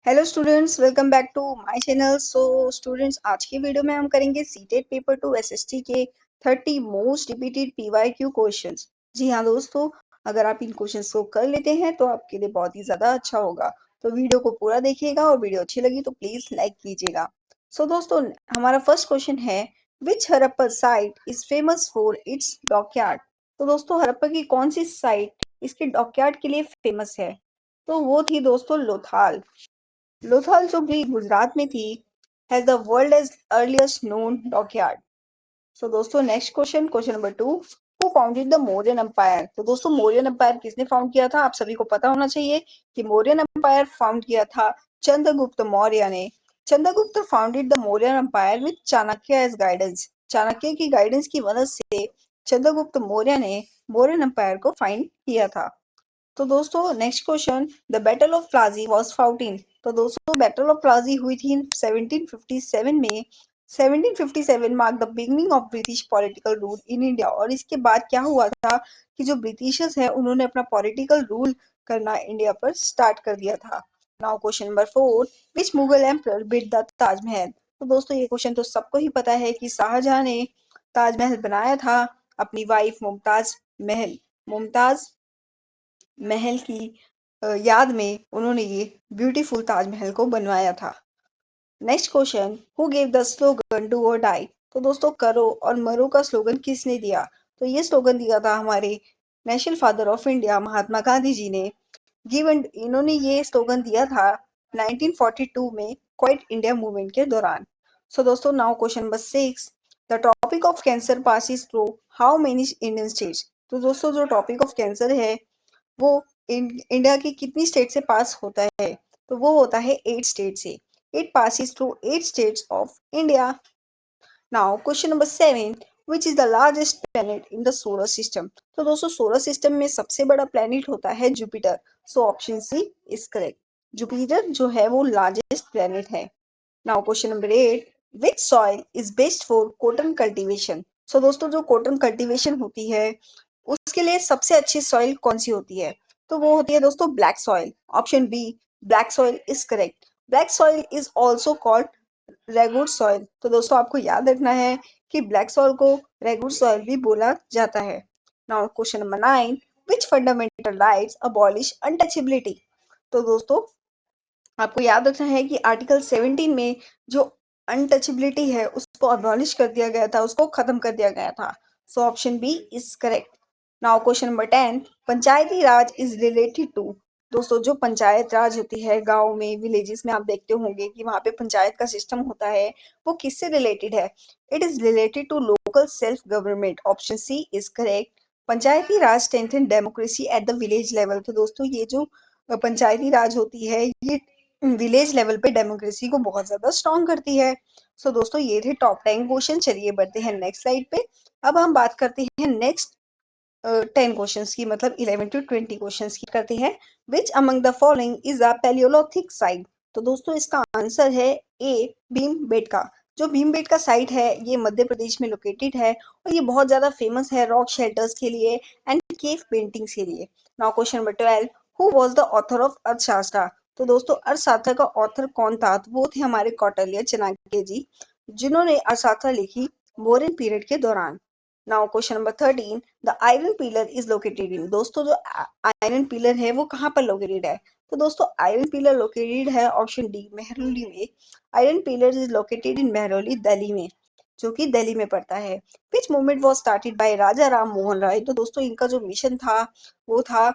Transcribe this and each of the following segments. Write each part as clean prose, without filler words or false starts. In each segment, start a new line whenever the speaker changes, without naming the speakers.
Hello students, welcome back to my channel. So students, आज की video में हम करेंगे सीटेट पेपर 2 एसएसटी के 30 मोस्ट रिपीटेड पीवाईक्यू क्वेश्चंस। जी हाँ दोस्तों, अगर आप इन क्वेश्चंस को कर लेते हैं तो आपके लिए बहुत ही ज़्यादा अच्छा होगा। तो वीडियो को पूरा देखिएगा और वीडियो अच्छी लगी तो प्लीज़ लाइक कीजिएगा। सो दोस्तों, हमारा फर्स्ट क्वेश्चन है, which Harappa site is famous for its dockyard. तो दोस्तों, हड़प्पा की कौन सी साइट इसके डॉकयार्ड के लिए फेमस है? तो वो थी दोस्तों लोथाल। लोथल जो कि गुजरात में थी, has the world as earliest known dockyard. So दोस्तों, next question, question number 2, who founded the Mauryan empire. तो दोस्तों, मौर्यन एम्पायर किसने फाउंड किया था? आप सभी को पता होना चाहिए कि मौर्यन एम्पायर फाउंड किया था चंद्रगुप्त मौर्य ने। Chandragupta founded the Mauryan empire with Chanakya as guidance. Chanakya की गाइडेंस की मदद से चंद्रगुप्त मौर्य ने मौर्यन एम्पायर को फाइंड किया था। तो दोस्तों, next question, the battle of Plassey was fought in. तो दोस्तों, बैटल ऑफ प्लाजी हुई थी 1757 में। 1757 mark the beginning of British political rule in India. और इसके बाद क्या हुआ था कि जो ब्रिटिशर्स है उन्होंने अपना पॉलिटिकल रूल करना इंडिया पर स्टार्ट कर दिया था। Now question number 4, which Mughal emperor built the Taj Mahal. तो दोस्तों, ये क्वेश्चन तो सबको ही पता है कि शाहजहां ने ताजमहल बनाया था अपनी वाइफ मुमताज महल की याद में उन्होंने ये ब्यूटीफुल ताजमहल को बनवाया था। Next question, who gave the slogan do और डाई। तो दोस्तों, करो और मरो का स्लोगन किसने दिया? तो ये स्लोगन दिया था हमारे national father of India Mahatma Gandhi ji ने। गिवन इन्होंने ये स्लोगन दिया था 1942 में क्वाइट इंडिया मूवमेंट के दौरान। सो दोस्तों, now question number 6, the topic of cancer passes through how many Indian states. तो दोस्तों, जो टॉपिक ऑफ कैंसर है वो इंडिया की कितनी स्टेट से पास होता है? तो वो होता है 8 स्टेट से। It passes through 8 states of India. Now question number 7, which is the largest planet in the solar system. तो दोस्तों, सोलर सिस्टम में सबसे बड़ा प्लेनेट होता है Jupiter. So option C is correct. Jupiter जो है वो लार्जेस्ट प्लेनेट है। Now question number 8, which soil is best for cotton cultivation. So दोस्तों, जो कॉटन कल्टीवेशन होती है उसके लिए सबसे अच्छी सॉइल कौन सी होती है? तो वो होती है दोस्तों black soil. Option B, black soil is correct. Black soil is also called regur soil. तो दोस्तों, आपको याद रखना है कि ब्लैक सॉइल को रेगुड सॉइल भी बोला जाता है। नाउ क्वेश्चन नंबर 9, विच फंडामेंटल राइट्स अबॉलिश अनटचेबिलिटी। तो दोस्तों, आपको याद रखना है कि आर्टिकल 17 में जो अनटचेबिलिटी है उसको अबॉलिश कर दिया गया था, उसको खत्म कर दिया गया था। So option B is correct. Now question number 10, Panchayati Raj is related to. दोस्तों, जो पंचायत राज होती है गांव में, विलेजेस में, आप देखते होंगे कि वहां पे पंचायत का सिस्टम होता है, वो किससे रिलेटेड है? It is related to local self government. Option C is correct. Panchayati Raj strengthen democracy at the village level. तो दोस्तों, ये जो पंचायती राज होती है ये विलेज लेवल पे डेमोक्रेसी को बहुत ज्यादा स्ट्रॉन्ग करती है। सो दोस्तों, ये थे टॉप 10 क्वेश्चन। चलिए बढ़ते हैं नेक्स्ट स्लाइड पे। अब हम बात करते हैं नेक्स्ट 10 क्वेश्चंस की, मतलब 11 टू 20 क्वेश्चंस की करते हैं। विच among the following is a Palaeolithic site. तो दोस्तों, इसका आंसर है ए, भीमबेटका। जो भीमबेटका साइट है ये मध्य प्रदेश में लोकेटेड है और ये बहुत ज्यादा फेमस है रॉक शेल्टर्स के लिए एंड केव पेंटिंग्स के लिए। Now question number 12, who was the author of अर्थशास्त्र। तो दोस्तों, अर्थशास्त्र का ऑथर कौन था? तो वो थे हमारे कौटिल्य चाणक्य जी, जिन्होंने अर्थशास्त्र लिखी मौर्यन पीरियड के दौरान। Now question number 13, the iron pillar is located इन। दोस्तों, जो आयरन पिलर है वो कहाँ पर लोकेटेड है? तो दोस्तों, आयरन पिलर लोकेटेड है ऑप्शन डी, मेहरौली में। Iron pillar is located in Mehrauli, Delhi में, जो कि दिल्ली में पड़ता है। Which movement was started by Raja Ram Mohan Roy. तो दोस्तों, इनका जो मिशन था वो था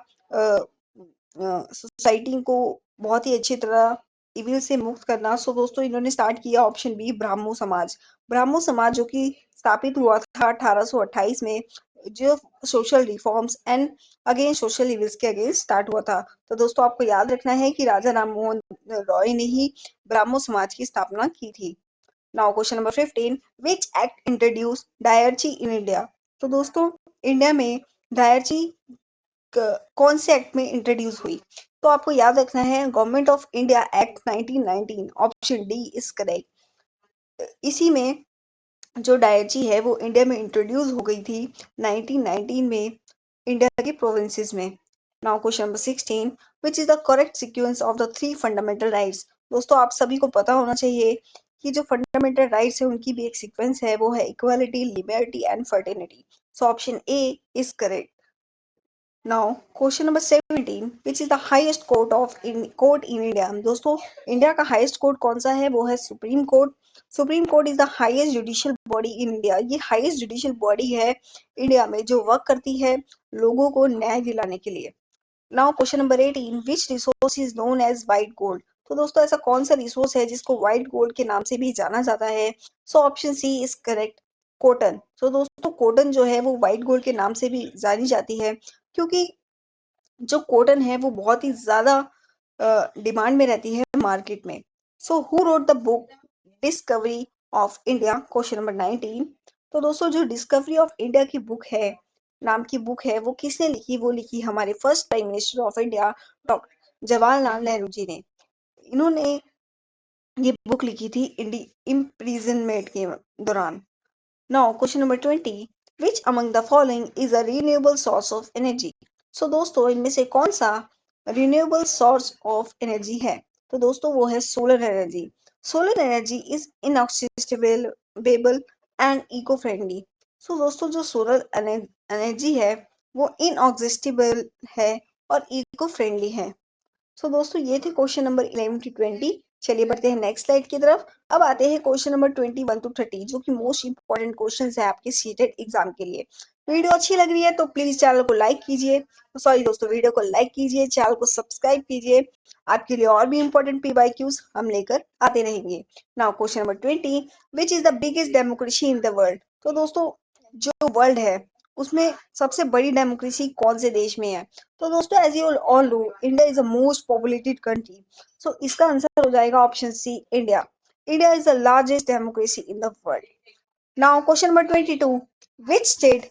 सोसाइटी को बहुत ही अच्छी तरह इविल से मुक्त करना। सो दोस्तों, इन्होंने स्टार्ट किया ऑप्शन बी, ब्राह्मो समाज। ब्राह्मो समाज जो कि स्थापित हुआ था 1828 में, जो social reforms and against social evils के अगेंस्ट स्टार्ट हुआ था। तो दोस्तों, आपको याद रखना है कि राजा राम मोहन रॉय ने ही ब्राह्मो समाज की स्थापना की थी। Now question number 15, which act introduce diarchy in India. तो दोस्तों, इंडिया में डायरची कौन से एक्ट में इंट्रोड्यूस हुई? तो आपको याद रखना है government of India act 1919। Option D is correct. इसी में जो डायरची है वो इंडिया में इंट्रोड्यूस हो गई थी 1919 में इंडिया के प्रोविंसेस में। Now question number 16, which is the correct sequence of the 3 fundamental rights. दोस्तों आप सभी को पता होना चाहिए कि जो फंडामेंटल राइट्स है उनकी भी एक सीक्वेंस है, वो है equality, liberty and fraternity. So option A is correct. Now, question number 17, which is the highest court in India? दोस्तों इंडिया का हाईएस्ट कोर्ट कौन सा है? वो है supreme court. Supreme court is the highest judicial body in India. ये highest judicial body है India में जो वर्क करती है लोगों को न्याय दिलाने के लिए। Now question number 18, which resource is known as white gold? तो दोस्तों ऐसा कौन सा रिसोर्स है जिसको व्हाइट गोल्ड के नाम से भी जाना जाता है? So option C is correct, cotton. तो दोस्तों कॉटन जो है वो व्हाइट गोल्ड के नाम से भी जानी जाती है, क्योंकि जो कॉटन है वो बहुत ही ज्यादा डिमांड में रहती है मार्केट में। So who wrote the book discovery of India? Question number 19। तो दोस्तों जो डिस्कवरी ऑफ इंडिया की बुक है, नाम की बुक है, वो किसने लिखी? वो लिखी हमारे first prime minister of India doctor Jawaharlal Nehru ji ने। इन्होंने ये बुक लिखी थी इम्प्रिजनमेंट के दौरान। Now, question number 20. Which among the following is a renewable source of energy? So, दोस्तों इनमें से कौन सा renewable source of energy है? तो दोस्तों वो है solar energy. Solar energy is inoxidable and eco-friendly. So, दोस्तों जो solar energy है वो inexhaustible है और eco-friendly है। सो दोस्तों ये थे क्वेश्चन नंबर 11 टू 20। चलिए बढ़ते हैं नेक्स्ट स्लाइड की तरफ। अब आते हैं क्वेश्चन नंबर 21 टू 30, जो कि मोस्ट इंपॉर्टेंट क्वेश्चन है आपके सीटेड एग्जाम के लिए। वीडियो अच्छी लग रही है तो प्लीज चैनल को लाइक कीजिए। सॉरी दोस्तों, वीडियो को लाइक कीजिए, चैनल को सब्सक्राइब कीजिए। आपके लिए और भी इंपॉर्टेंट PYQs हम लेकर आते रहेंगे। Now question number 20, which is the biggest democracy in the world? तो दोस्तों जो वर्ल्ड है उसमें सबसे बड़ी डेमोक्रेसी कौन से देश में है? तो दोस्तों as you all know, India is the most populated country. So इसका आंसर हो जाएगा option C, India. India is the largest democracy in the world. Now question number 22, which state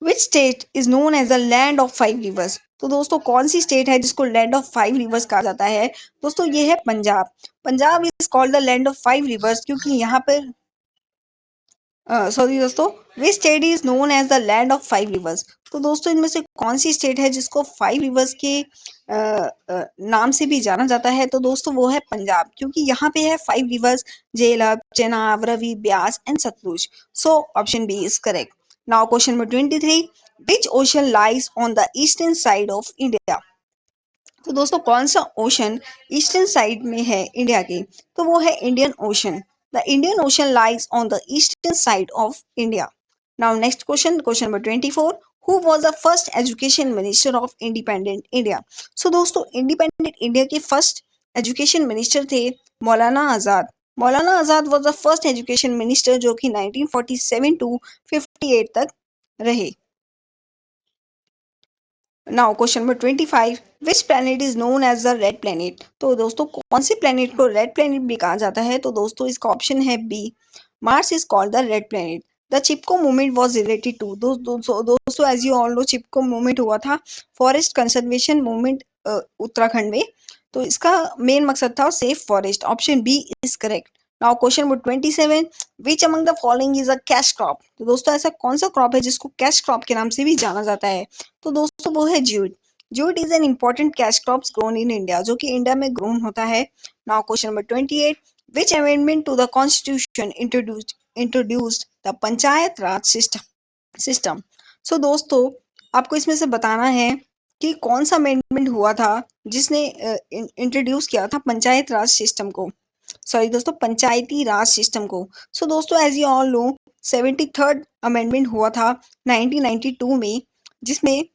which state is known as the land of 5 rivers? तो दोस्तों कौन सी state है जिसको land of 5 reverse कहा जाता है? दोस्तों ये है Punjab. Punjab is called the land of 5 rivers क्योंकि यहाँ पर सॉरी दोस्तों, which state is known as the land of 5 rivers? तो दोस्तों इनमें से कौन सी स्टेट है जिसको 5 रिवर्स के नाम से भी जाना जाता है? तो दोस्तों वो है पंजाब, क्योंकि यहाँ पे है 5 rivers, Jhelum, Chenab, Ravi, Beas and Sutlej. So option B is correct. Now question number 23, which ocean lies on the eastern side of India? तो दोस्तों कौन सा ओशन ईस्टर्न साइड में है इंडिया के? तो वो है Indian ocean. The Indian ocean lies on the eastern side of India. Now next question, question number 24, who was the first education minister of independent India? So दोस्तों independent India के first education minister थे Maulana Azad. Maulana Azad was the first education minister जो कि 1947 to 58 तक रहे। Now question number 25, which planet is known as the red planet? तो दोस्तों कौन से प्लैनेट को रेड प्लैनेट भी कहा जाता है? तो दोस्तों इसका ऑप्शन है B, Mars is called the red planet. The Chipko movement was related to, दोस्तों एज यू ऑल नो चिपको मूवमेंट हुआ था फॉरेस्ट कंजर्वेशन मूवमेंट उत्तराखंड में। तो इसका मेन मकसद था safe forest. Option B is correct. Now question number 27, which among the following is a cash crop? तो दोस्तों ऐसा कौन सा क्रॉप है जिसको कैश क्रॉप के नाम से भी जाना जाता है? तो दोस्तों वो है jute. Jute is an important cash crop grown in India, जो कि इंडिया में ग्रोन होता है। Now question number 28, which amendment to the constitution introduced the panchayat raj system? So दोस्तों आपको इसमें से बताना है कि कौन सा अमेंडमेंट हुआ था जिसने इंट्रोड्यूस किया था पंचायत राज सिस्टम को, सॉरी दोस्तों पंचायती राज सिस्टम को। सो दोस्तों as you all know 73rd amendment हुआ था 1992 में, जिसमें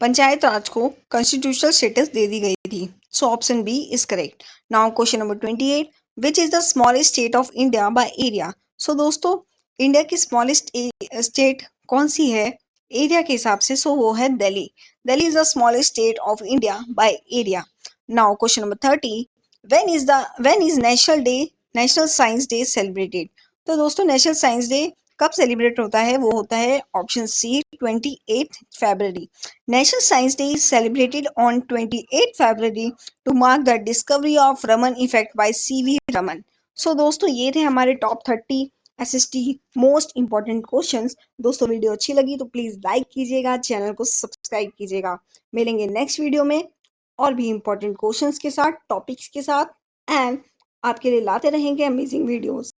पंचायत राज को कॉन्स्टिट्यूशनल स्टेटस दे दी गई थी। So option B is correct. Now question number 28, which is the smallest state of India by area? So दोस्तों इंडिया की स्मॉलेस्ट स्टेट कौन सी है एरिया के हिसाब से? सो वो है Delhi. Delhi is the smallest state of India by area. Now question number 30, when is national science day celebrated? तो दोस्तों नेशनल साइंस डे कब सेलिब्रेट होता है? वो होता है ऑप्शन सी 28 फरवरी। National science day is celebrated on 28 February to mark the discovery of Raman effect by CV Raman. So दोस्तों ये थे हमारे top 30 SST most important questions. दोस्तों वीडियो अच्छी लगी तो प्लीज लाइक कीजिएगा, चैनल को सब्सक्राइब कीजिएगा। मिलेंगे नेक्स्ट वीडियो में। और भी इम्पोर्टेंट क्वेश्चंस के साथ, टॉपिक्स के साथ एंड आपके लिए लाते रहेंगे अमेजिंग वीडियोस।